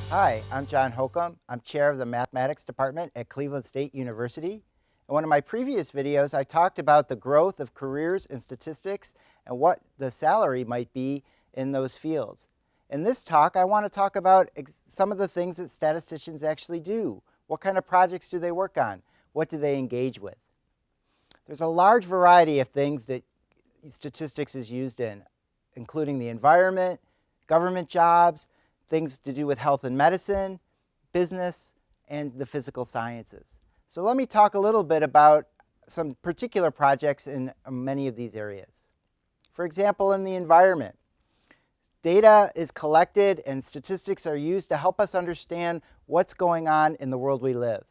Hi, I'm John Holcomb. I'm chair of the mathematics department at Cleveland State University. In one of my previous videos, I talked about the growth of careers in statistics and what the salary might be in those fields. In this talk, I want to talk about some of the things that statisticians actually do. What kind of projects do they work on? What do they engage with? There's a large variety of things that statistics is used in, including the environment, government jobs, things to do with health and medicine, business, and the physical sciences. So let me talk a little bit about some particular projects in many of these areas. For example, in the environment, data is collected and statistics are used to help us understand what's going on in the world we live.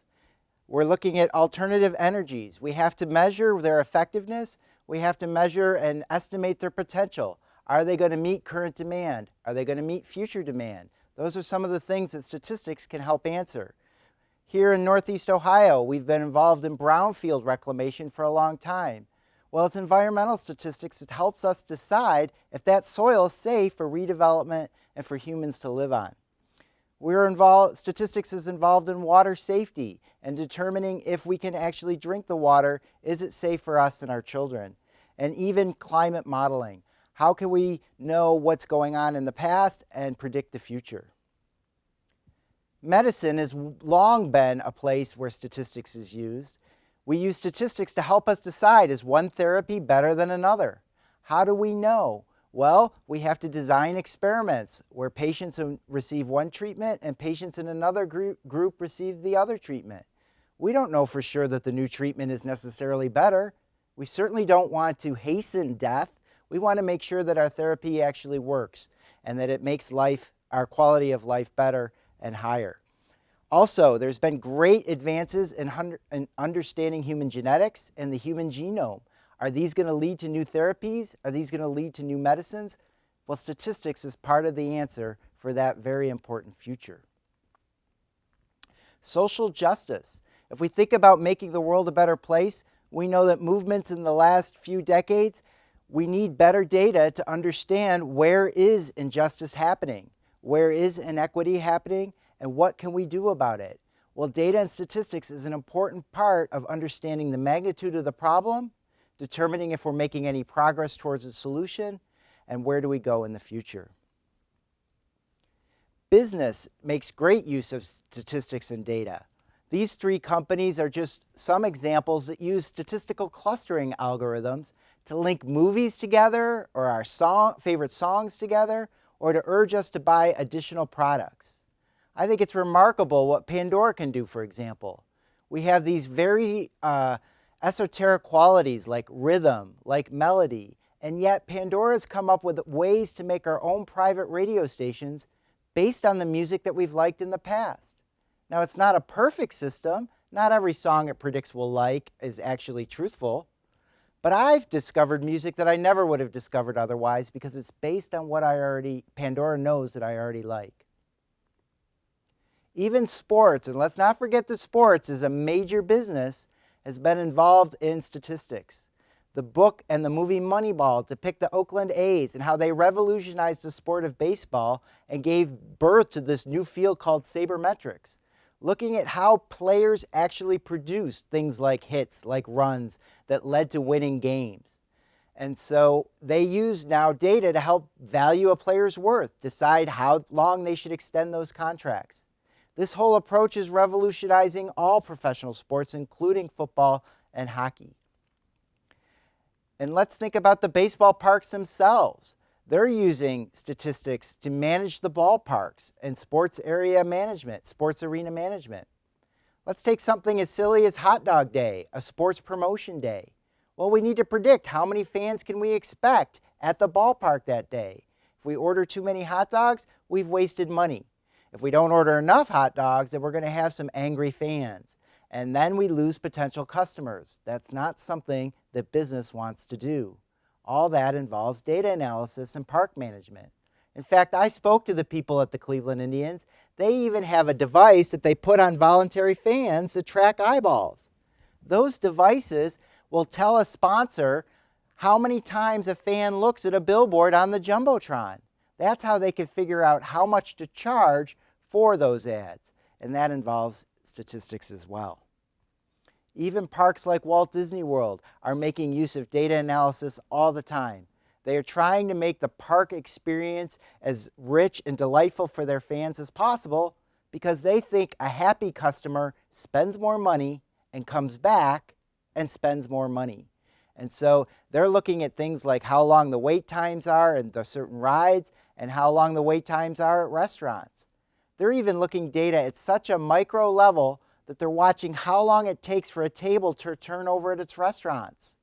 We're looking at alternative energies. We have to measure their effectiveness. We have to measure and estimate their potential. Are they going to meet current demand? Are they going to meet future demand? Those are some of the things that statistics can help answer. Here in Northeast Ohio, we've been involved in brownfield reclamation for a long time. Well, it's environmental statistics that helps us decide if that soil is safe for redevelopment and for humans to live on. Statistics is involved in water safety and determining if we can actually drink the water, is it safe for us and our children? And even climate modeling. How can we know what's going on in the past and predict the future? Medicine has long been a place where statistics is used. We use statistics to help us decide, is one therapy better than another? How do we know? Well, we have to design experiments where patients receive one treatment and patients in another group receive the other treatment. We don't know for sure that the new treatment is necessarily better. We certainly don't want to hasten death. We want to make sure that our therapy actually works and that it makes our quality of life better and higher. Also, there's been great advances in understanding human genetics and the human genome. Are these going to lead to new therapies? Are these going to lead to new medicines? Well, statistics is part of the answer for that very important future. Social justice. If we think about making the world a better place, we know that movements in the last few decades, we need better data to understand where is injustice happening, where is inequity happening, and what can we do about it? Well, data and statistics is an important part of understanding the magnitude of the problem, determining if we're making any progress towards a solution, and where do we go in the future. Business makes great use of statistics and data. These three companies are just some examples that use statistical clustering algorithms to link movies together or our favorite songs together or to urge us to buy additional products. I think it's remarkable what Pandora can do, for example. We have these very esoteric qualities like rhythm, like melody, and yet Pandora's come up with ways to make our own private radio stations based on the music that we've liked in the past. Now, it's not a perfect system. Not every song it predicts we'll like is actually truthful, but I've discovered music that I never would have discovered otherwise because it's based on what Pandora knows that I already like. Even sports, and let's not forget that sports is a major business, has been involved in statistics. The book and the movie Moneyball depict the Oakland A's and how they revolutionized the sport of baseball and gave birth to this new field called sabermetrics, looking at how players actually produced things like hits, like runs, that led to winning games. And so they use now data to help value a player's worth, decide how long they should extend those contracts. This whole approach is revolutionizing all professional sports, including football and hockey. And let's think about the baseball parks themselves. They're using statistics to manage the ballparks and sports arena management. Let's take something as silly as Hot Dog Day, a sports promotion day. Well, we need to predict how many fans can we expect at the ballpark that day. If we order too many hot dogs, we've wasted money. If we don't order enough hot dogs, then we're going to have some angry fans. And then we lose potential customers. That's not something that business wants to do. All that involves data analysis and park management. In fact, I spoke to the people at the Cleveland Indians. They even have a device that they put on voluntary fans to track eyeballs. Those devices will tell a sponsor how many times a fan looks at a billboard on the Jumbotron. That's how they can figure out how much to charge for those ads, and that involves statistics as well. Even parks like Walt Disney World are making use of data analysis all the time. They are trying to make the park experience as rich and delightful for their fans as possible because they think a happy customer spends more money and comes back and spends more money. And so they're looking at things like how long the wait times are in the certain rides and how long the wait times are at restaurants. They're even looking data at such a micro level that they're watching how long it takes for a table to turn over at its restaurants.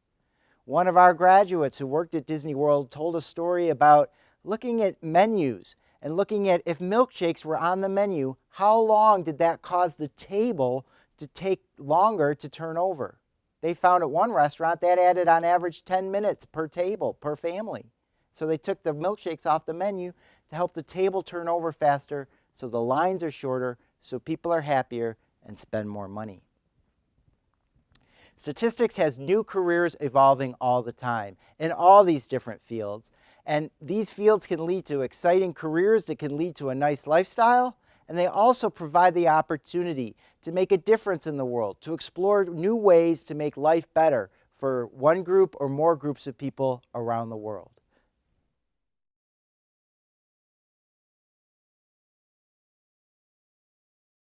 One of our graduates who worked at Disney World told a story about looking at menus and looking at if milkshakes were on the menu, how long did that cause the table to take longer to turn over? They found at one restaurant that added on average 10 minutes per table, per family. So they took the milkshakes off the menu to help the table turn over faster so the lines are shorter, so people are happier and spend more money. Statistics has new careers evolving all the time in all these different fields. And these fields can lead to exciting careers that can lead to a nice lifestyle. And they also provide the opportunity to make a difference in the world, to explore new ways to make life better for one group or more groups of people around the world.